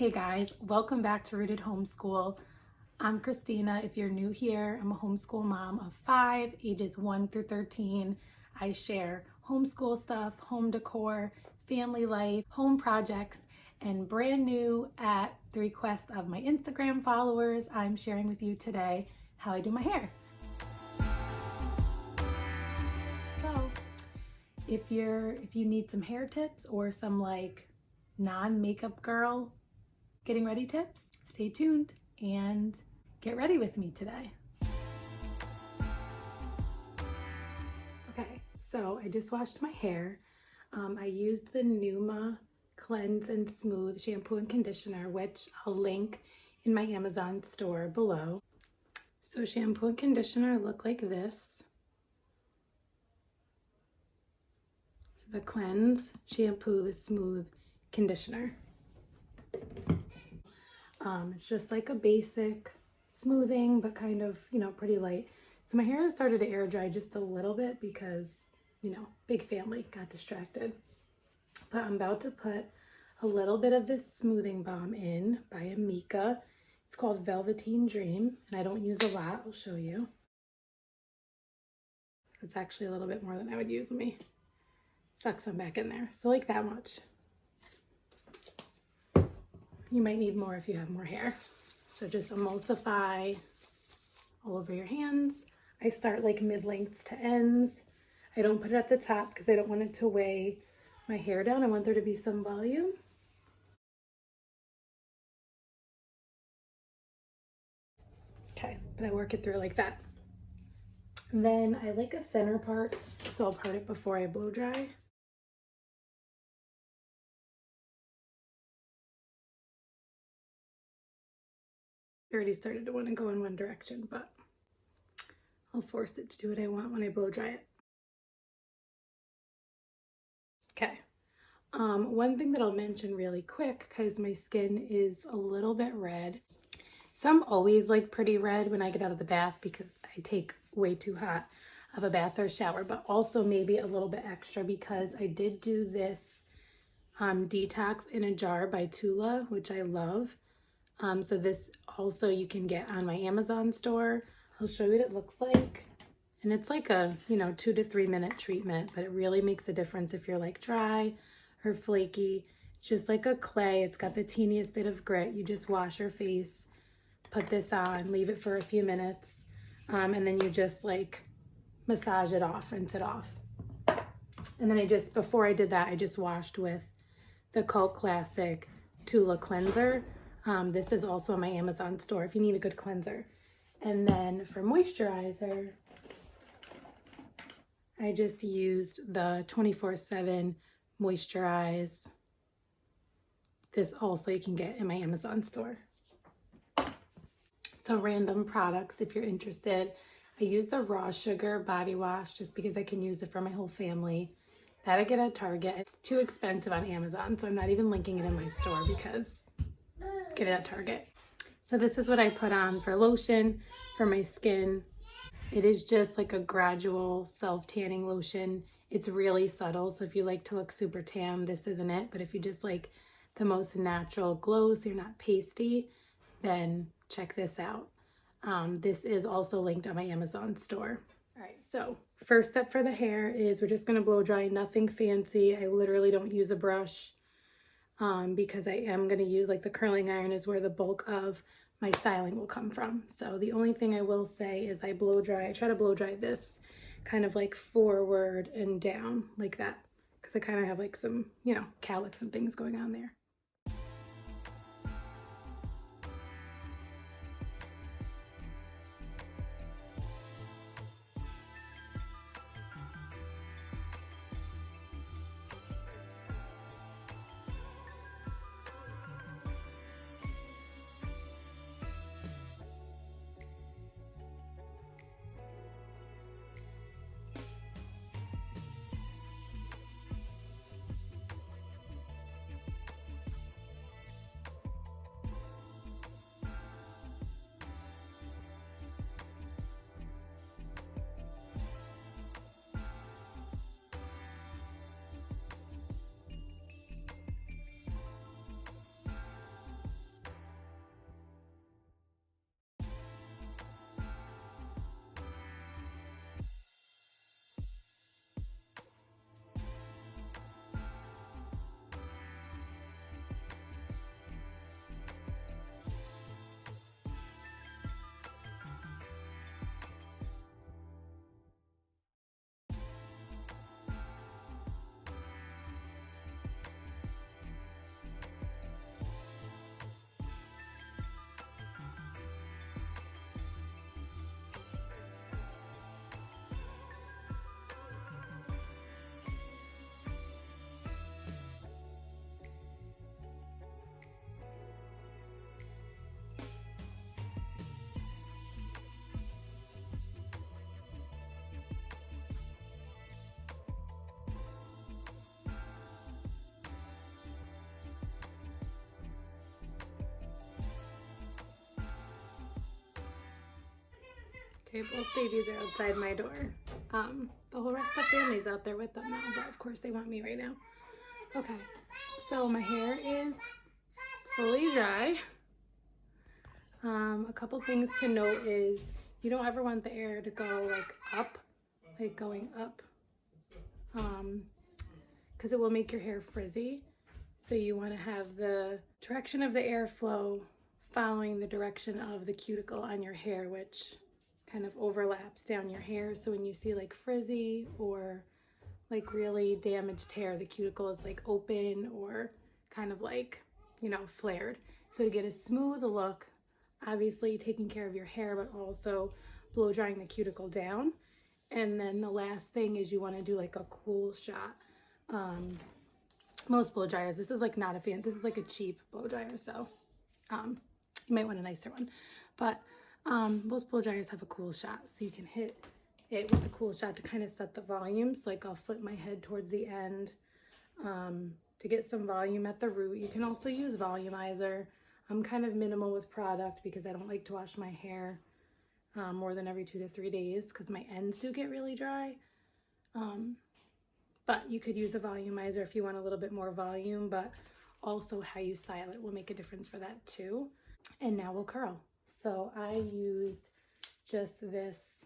Hey guys, welcome back to Rooted Homeschool. I'm Christina. If you're new here, I'm a homeschool mom of 5, ages 1 through 13. I share homeschool stuff, home decor, family life, home projects, and brand new at the request of my Instagram followers, I'm sharing with you today how I do my hair. So if you need some hair tips or some like non-makeup girl getting ready tips, stay tuned and get ready with me today. Okay, so I just washed my hair. I used the Numa Cleanse and Smooth shampoo and conditioner, which I'll link in my Amazon store below. So shampoo and conditioner look like this. So the cleanse, shampoo, the smooth, conditioner. It's just like a basic smoothing, but kind of, pretty light. So my hair has started to air dry just a little bit because, big family, got distracted. But I'm about to put a little bit of this smoothing balm in by Amika. It's called Velveteen Dream, and I don't use a lot. I'll show you. It's actually a little bit more than I would use. Let me suck some back in there. So like that much. You might need more if you have more hair. So just emulsify all over your hands. I start like mid-lengths to ends. I don't put it at the top because I don't want it to weigh my hair down. I want there to be some volume. Okay, but I work it through like that. Then I like a center part, so I'll part it before I blow dry. I already started to want to go in one direction, but I'll force it to do what I want when I blow dry it. Okay. One thing that I'll mention really quick, because my skin is a little bit red. So I'm always like pretty red when I get out of the bath because I take way too hot of a bath or shower, but also maybe a little bit extra because I did do this detox in a jar by Tula, which I love. So this also you can get on my Amazon store. I'll show you what it looks like. And it's like a, 2 to 3 minute treatment, but it really makes a difference if you're like dry or flaky. It's just like a clay. It's got the teeniest bit of grit. You just wash your face, put this on, leave it for a few minutes, and then you just like massage it off, rinse it off. And then before I did that, I just washed with the Cult Classic Tula Cleanser. This is also on my Amazon store if you need a good cleanser. And then for moisturizer, I just used the 24/7 Moisturize. This also you can get in my Amazon store. So random products if you're interested. I use the raw sugar body wash just because I can use it for my whole family. That I get at Target. It's too expensive on Amazon, so I'm not even linking it in my store because get it at Target. So this is what I put on for lotion for my skin. It is just like a gradual self-tanning lotion. It's really subtle, so if you like to look super tan, this isn't it. But if you just like the most natural glow, so you're not pasty, then check this out. This is also linked on my Amazon store. All right, so first step for the hair is we're just gonna blow dry, nothing fancy. I literally don't use a brush because I am gonna use like the curling iron is where the bulk of my styling will come from. So the only thing I will say is I try to blow dry this kind of like forward and down like that because I kind of have like some, calyx and things going on there. Okay, both babies are outside my door. The whole rest of the family's out there with them now, but of course they want me right now. Okay, so my hair is fully dry. A couple things to note is you don't ever want the air to go like up, like going up, because it will make your hair frizzy. So you want to have the direction of the airflow following the direction of the cuticle on your hair, which kind of overlaps down your hair. So when you see like frizzy or like really damaged hair, the cuticle is like open or kind of like, you know, flared. So to get a smooth look, obviously taking care of your hair, but also blow drying the cuticle down. And then the last thing is you want to do like a cool shot. Most blow dryers, this is like not a fan, this is like a cheap blow dryer, so you might want a nicer one. But most blow dryers have a cool shot, so you can hit it with a cool shot to kind of set the volume. So like I'll flip my head towards the end to get some volume at the root. You can also use volumizer. I'm kind of minimal with product because I don't like to wash my hair more than every 2 to 3 days because my ends do get really dry. But you could use a volumizer if you want a little bit more volume, but also how you style it will make a difference for that too. And now we'll curl. So I used just this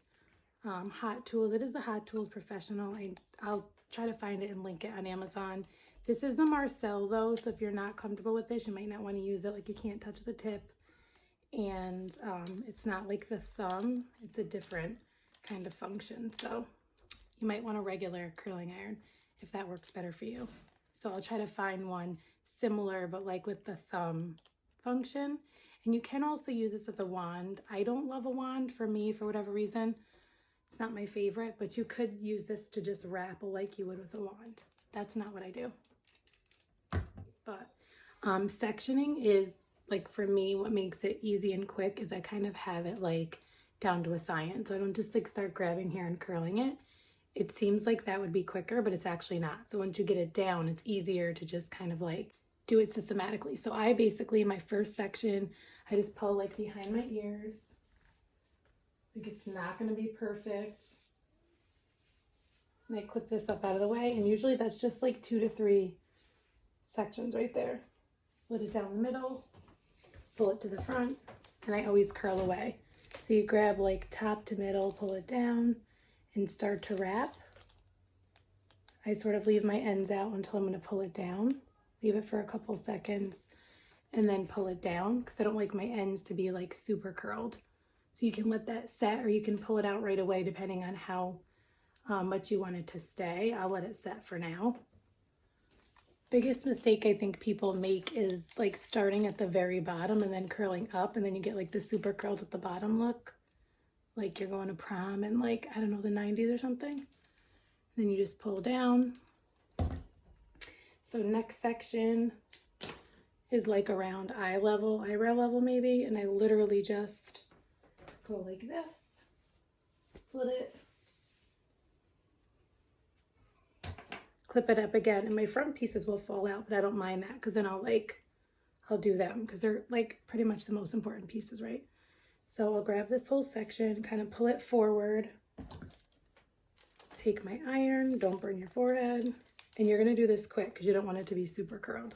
Hot Tools. It is the Hot Tools Professional. I'll try to find it and link it on Amazon. This is the Marcel though, so if you're not comfortable with this, you might not want to use it. Like you can't touch the tip. And it's not like the thumb. It's a different kind of function. So you might want a regular curling iron if that works better for you. So I'll try to find one similar, but like with the thumb function. And you can also use this as a wand. I don't love a wand for me, for whatever reason. It's not my favorite, but you could use this to just wrap like you would with a wand. That's not what I do. But sectioning is like, for me, what makes it easy and quick is I kind of have it like down to a science. So I don't just like start grabbing hair and curling it. It seems like that would be quicker, but it's actually not. So once you get it down, it's easier to just kind of like do it systematically. So I basically, my first section, I just pull like behind my ears. Like it's not going to be perfect. And I clip this up out of the way. And usually that's just like 2 to 3 sections right there. Split it down the middle, pull it to the front, and I always curl away. So you grab like top to middle, pull it down, and start to wrap. I sort of leave my ends out until I'm going to pull it down. Leave it for a couple seconds and then pull it down because I don't like my ends to be like super curled. So you can let that set or you can pull it out right away depending on how much you want it to stay. I'll let it set for now. Biggest mistake I think people make is like starting at the very bottom and then curling up, and then you get like the super curled at the bottom look. Like you're going to prom in like, I don't know, the 90s or something. Then you just pull down. So next section is like around eye level, eyebrow level maybe. And I literally just go like this, split it, clip it up again. And my front pieces will fall out, but I don't mind that because then I'll do them because they're like pretty much the most important pieces, right? So I'll grab this whole section, kind of pull it forward, take my iron, don't burn your forehead, and you're going to do this quick because you don't want it to be super curled.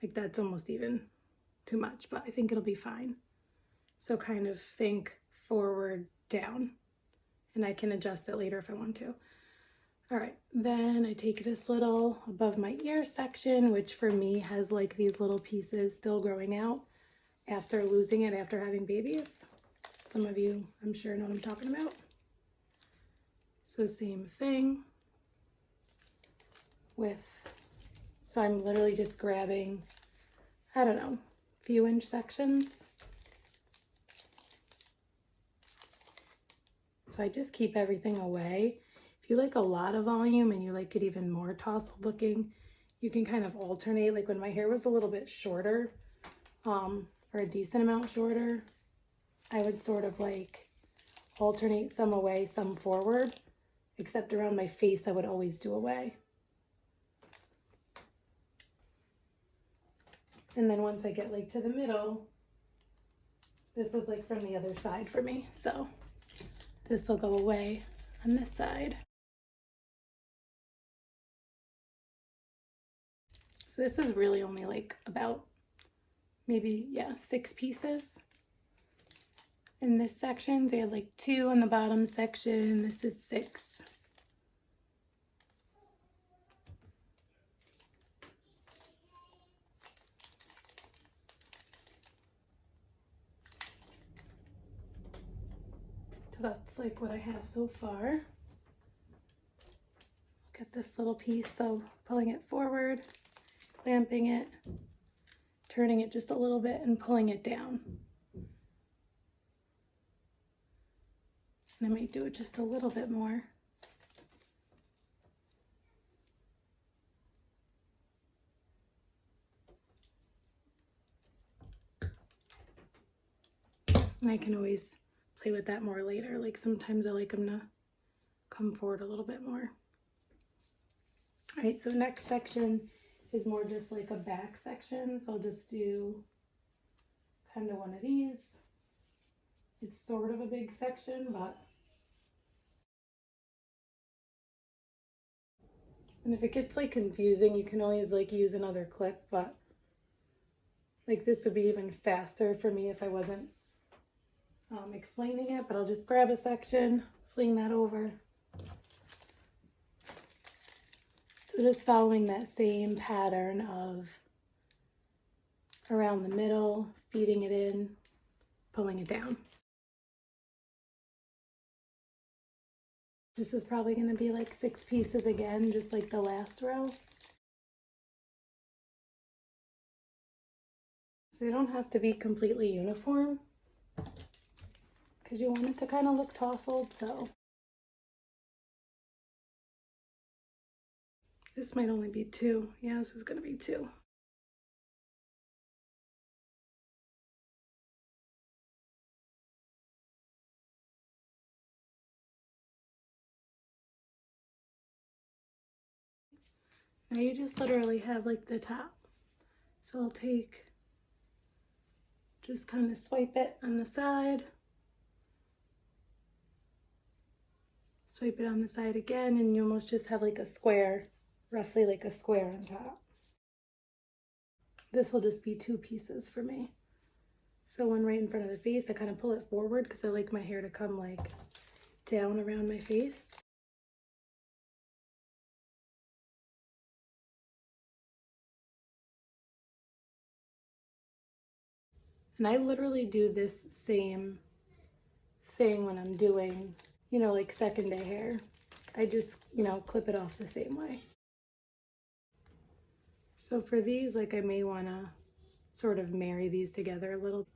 Like that's almost even too much, but I think it'll be fine. So kind of think forward, down, and I can adjust it later if I want to. All right, then I take this little above my ear section, which for me has like these little pieces still growing out after losing it after having babies. Some of you, I'm sure, know what I'm talking about. So same thing with, so I'm literally just grabbing, I don't know, few inch sections. So I just keep everything away. If you like a lot of volume and you like it even more tousled looking, you can kind of alternate. Like when my hair was a little bit shorter, or a decent amount shorter, I would sort of like alternate some away, some forward, except around my face I would always do away. And then once I get like to the middle, this is like from the other side for me. So this will go away on this side. So this is really only like about maybe, yeah, 6 pieces in this section. So you have like 2 in the bottom section. This is 6. So that's like what I have so far. Look at this little piece. So pulling it forward, clamping it, turning it just a little bit and pulling it down. And I might do it just a little bit more. And I can always play with that more later. Like sometimes I like them to come forward a little bit more. All right, so next section is more just like a back section. So I'll just do kind of one of these. It's sort of a big section, but. And if it gets like confusing, you can always like use another clip, but like this would be even faster for me if I wasn't explaining it, but I'll just grab a section, fling that over. So just following that same pattern of around the middle, feeding it in, pulling it down. This is probably going to be like 6 pieces again, just like the last row. So you don't have to be completely uniform because you want it to kind of look tousled, so. This might only be 2. Yeah, this is going to be 2. Now you just literally have like the top. So I'll take, just kind of swipe it on the side. Swipe it on the side again, and you almost just have like a square, roughly like a square on top. This will just be 2 pieces for me. So one right in front of the face, I kind of pull it forward because I like my hair to come like down around my face. And I literally do this same thing when I'm doing, you know, like second day hair. I just, you know, clip it off the same way. So for these, like I may want to sort of marry these together a little.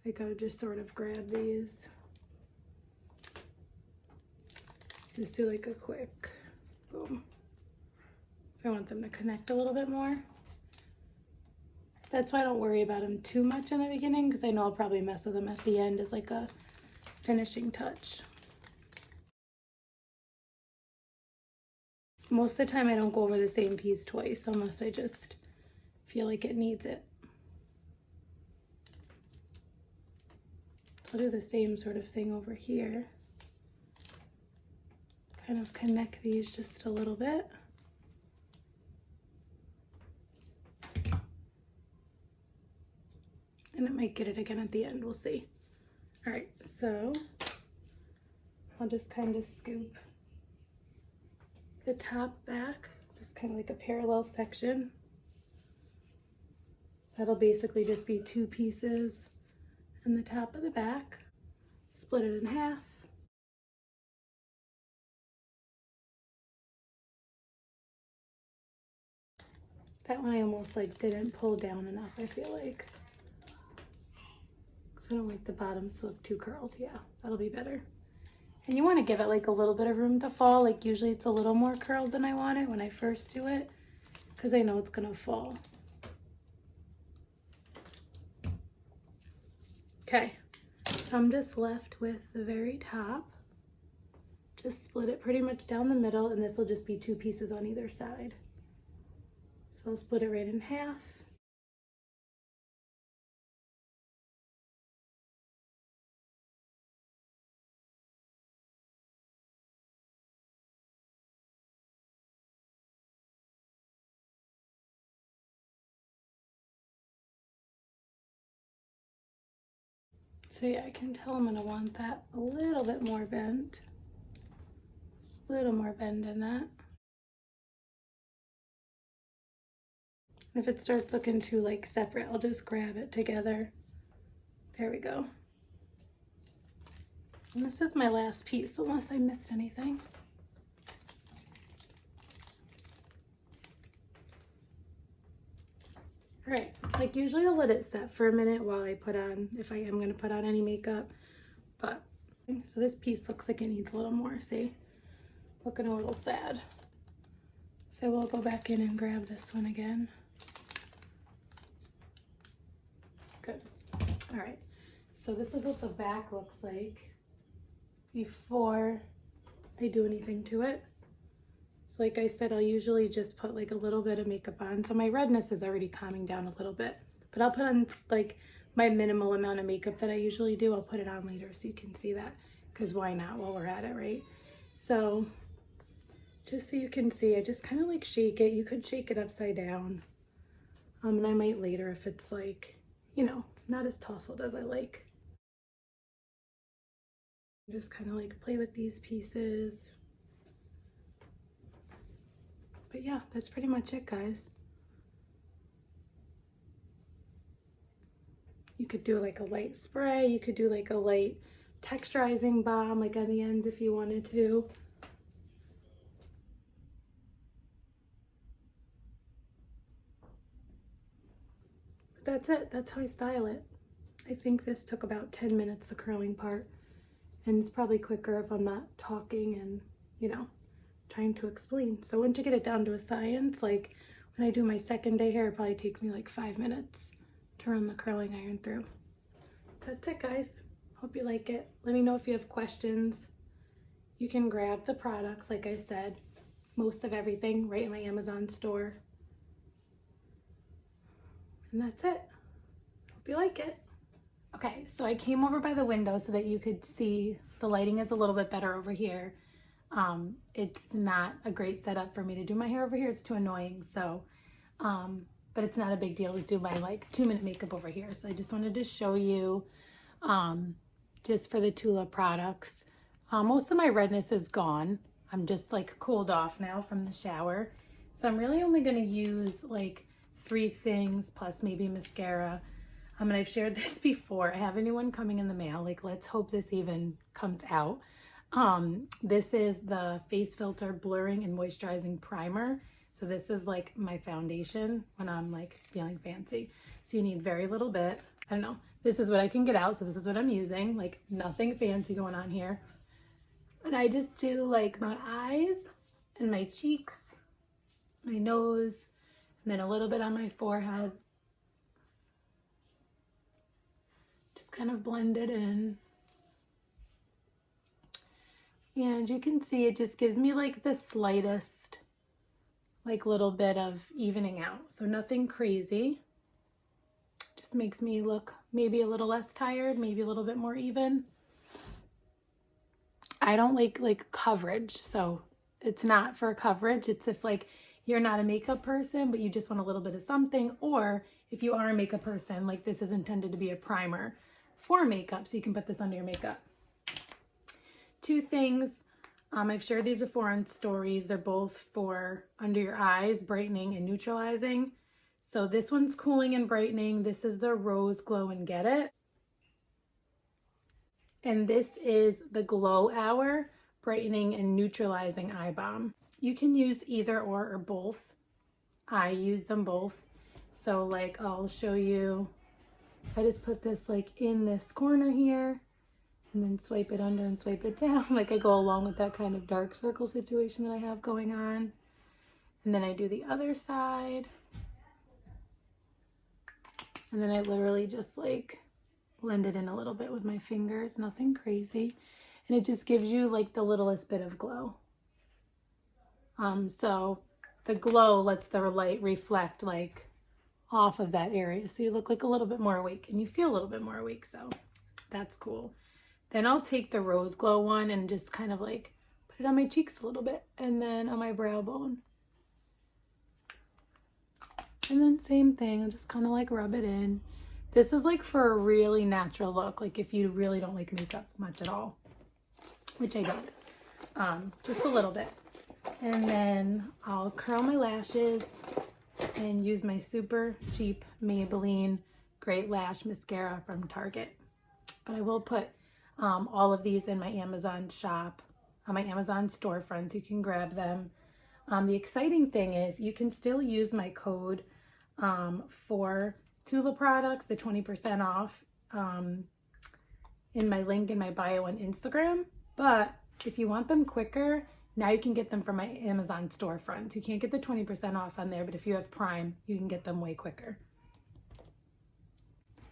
Like I would just sort of grab these. Just do like a quick boom. If I want them to connect a little bit more. That's why I don't worry about them too much in the beginning because I know I'll probably mess with them at the end as like a finishing touch. Most of the time I don't go over the same piece twice unless I just feel like it needs it. I'll do the same sort of thing over here. Kind of connect these just a little bit. And it might get it again at the end, we'll see. All right, so I'll just kind of scoop the top back, just kind of like a parallel section. That'll basically just be 2 pieces and the top of the back. Split it in half. That one I almost like didn't pull down enough, I feel like. I don't like the bottoms to look too curled. Yeah, that'll be better. And you want to give it like a little bit of room to fall. Like usually it's a little more curled than I want it when I first do it because I know it's gonna fall. Okay, so I'm just left with the very top. Just split it pretty much down the middle, and this will just be 2 pieces on either side. So I'll split it right in half. So yeah, I can tell I'm gonna want that a little bit more bent. A little more bend in that. If it starts looking too like separate, I'll just grab it together. There we go. And this is my last piece unless I missed anything. All right, like usually I'll let it set for a minute while I put on, if I am gonna put on any makeup, but, so this piece looks like it needs a little more, see? Looking a little sad. So we'll go back in and grab this one again. Good. All right, so this is what the back looks like before I do anything to it. So like I said, I'll usually just put like a little bit of makeup on. So my redness is already calming down a little bit, but I'll put on like my minimal amount of makeup that I usually do. I'll put it on later so you can see that, because why not while we're at it, right? So just so you can see, I just kind of like shake it. You could shake it upside down. And I might later if it's like, you know, not as tousled as I like. Just kind of like play with these pieces. But yeah, that's pretty much it, guys. You could do like a light spray. You could do like a light texturizing balm like on the ends if you wanted to. But that's it. That's how I style it. I think this took about 10 minutes, the curling part. And it's probably quicker if I'm not talking and, you know, trying to explain. So once you get it down to a science, like when I do my second day hair, it probably takes me like 5 minutes to run the curling iron through. So that's it, guys. Hope you like it. Let me know if you have questions. You can grab the products, like I said, most of everything right in my Amazon store. And that's it. Hope you like it. Okay, so I came over by the window so that you could see the lighting is a little bit better over here. It's not a great setup for me to do my hair over here. It's too annoying. So, but it's not a big deal to do my like 2-minute makeup over here. So I just wanted to show you, just for the Tula products. Most of my redness is gone. I'm just like cooled off now from the shower. So I'm really only going to use like 3 things plus maybe mascara. And I've shared this before. I have a new one coming in the mail. Like, let's hope this even comes out. This is the Face Filter Blurring and Moisturizing Primer. So this is like my foundation when I'm like feeling fancy. So you need very little bit. I don't know. This is what I can get out. So this is what I'm using. Like nothing fancy going on here. And I just do like my eyes and my cheeks, my nose, and then a little bit on my forehead. Just kind of blend it in. And you can see it just gives me like the slightest like little bit of evening out. So nothing crazy. Just makes me look maybe a little less tired, maybe a little bit more even. I don't like coverage, so it's not for coverage. It's if like you're not a makeup person, but you just want a little bit of something, or if you are a makeup person, like this is intended to be a primer for makeup, so you can put this under your makeup. 2 things, I've shared these before on stories. They're both for under your eyes, brightening and neutralizing. So this one's cooling and brightening. This is the Rose Glow and Get It. And this is the Glow Hour Brightening and Neutralizing Eye Balm. You can use either or both. I use them both. So like I'll show you, I just put this like in this corner here and then swipe it under and swipe it down. Like I go along with that kind of dark circle situation that I have going on. And then I do the other side. And then I literally just like blend it in a little bit with my fingers, nothing crazy. And it just gives you like the littlest bit of glow. So the glow lets the light reflect like off of that area. So you look like a little bit more awake and you feel a little bit more awake. So that's cool. Then I'll take the Rose Glow one and just kind of like put it on my cheeks a little bit and then on my brow bone. And then same thing, I'll just kind of like rub it in. This is like for a really natural look, like if you really don't like makeup much at all, which I don't, just a little bit. And then I'll curl my lashes and use my super cheap Maybelline Great Lash Mascara from Target. But I will put all of these in my Amazon shop, on my Amazon storefront, so you can grab them. The exciting thing is you can still use my code for Tula products, the 20% off in my link in my bio on Instagram. But if you want them quicker, now you can get them from my Amazon storefront. You can't get the 20% off on there, but if you have Prime, you can get them way quicker. So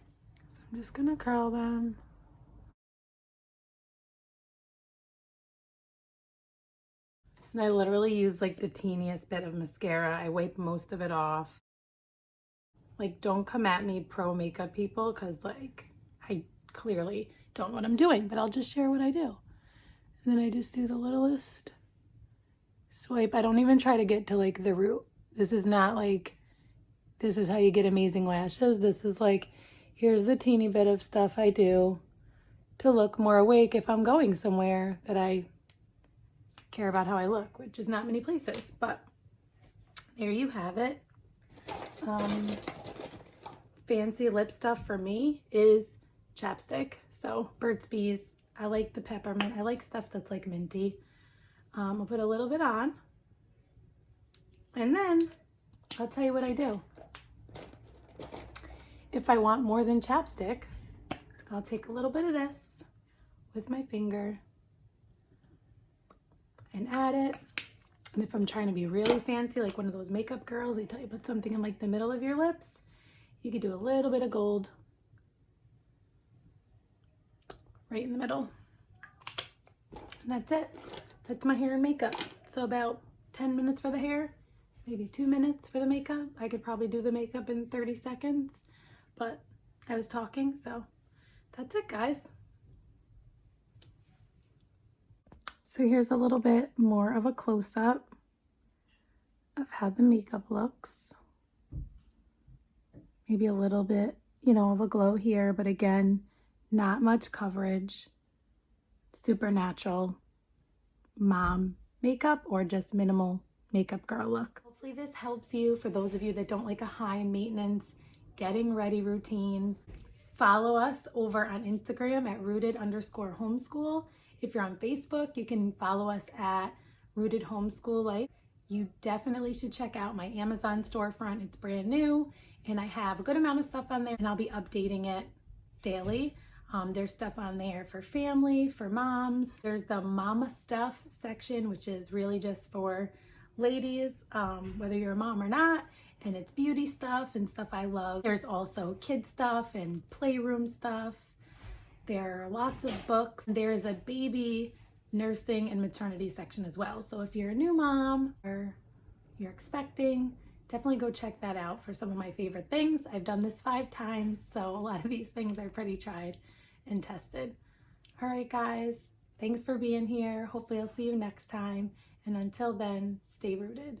I'm just gonna curl them. And I literally use like the teeniest bit of mascara. I wipe most of it off. Like, don't come at me pro makeup people, because like I clearly don't know what I'm doing, but I'll just share what I do. And then I just do the littlest swipe. I don't even try to get to like the root. This is not like, this is how you get amazing lashes. This is like, here's the teeny bit of stuff I do to look more awake if I'm going somewhere that I care about how I look, which is not many places, but there you have it. Fancy lip stuff for me is chapstick. So Burt's Bees. I like the peppermint. I like stuff that's like minty. I'll put a little bit on, and then I'll tell you what I do. If I want more than chapstick, I'll take a little bit of this with my finger and add it. And if I'm trying to be really fancy, like one of those makeup girls, they tell you put something in like the middle of your lips, you could do a little bit of gold right in the middle. And that's it. That's my hair and makeup. So about 10 minutes for the hair, maybe 2 minutes for the makeup. I could probably do the makeup in 30 seconds, but I was talking, so that's it, guys. So here's a little bit more of a close-up of how the makeup looks. Maybe a little bit, you know, of a glow here, but again, not much coverage. Super natural mom makeup, or just minimal makeup girl look. Hopefully this helps you, for those of you that don't like a high maintenance getting ready routine. Follow us over on Instagram at rooted_homeschool. If you're on Facebook, you can follow us at Rooted Homeschool Life. You definitely should check out my Amazon storefront. It's brand new and I have a good amount of stuff on there, and I'll be updating it daily. There's stuff on there for family, for moms. There's the mama stuff section, which is really just for ladies, whether you're a mom or not, and it's beauty stuff and stuff I love. There's also kid stuff and playroom stuff. There are lots of books. There's a baby nursing and maternity section as well. So if you're a new mom or you're expecting, definitely go check that out for some of my favorite things. I've done this 5 times, so a lot of these things are pretty tried and tested. All right, guys, thanks for being here. Hopefully I'll see you next time. And until then, stay rooted.